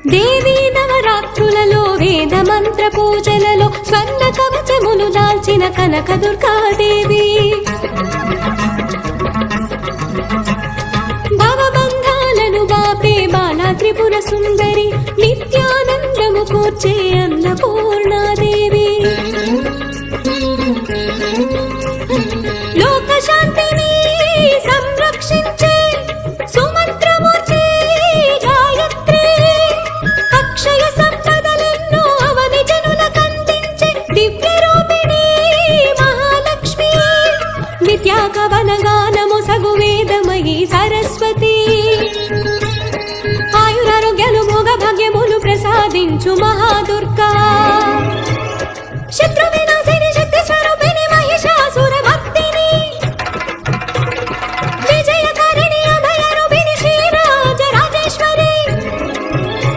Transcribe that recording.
దేవీ నవరాత్రులలో వేద మంత్ర పూజలలో స్వర్ణ కవచములు దాల్చిన కనక దుర్గాదేవి భవబంధాలను బాపే బాలా త్రిపుర సుందరి నిత్యానందము కూర్చే అన్నపూర్ణాదేవి లోక శాంతిని సంరక్షించే సుమంత్రమూర్తి గాయత్రి అక్షయ సంపదలెన్నో అవని జనులకందించే దివ్య రూపిణి మహాలక్ష్మి విద్యా కవన గానము సగు వేదమయీ సరస్వతి ఆయురారోగ్యాలు భోగ భాగ్యములు ప్రసాదించు మహాదుర్గా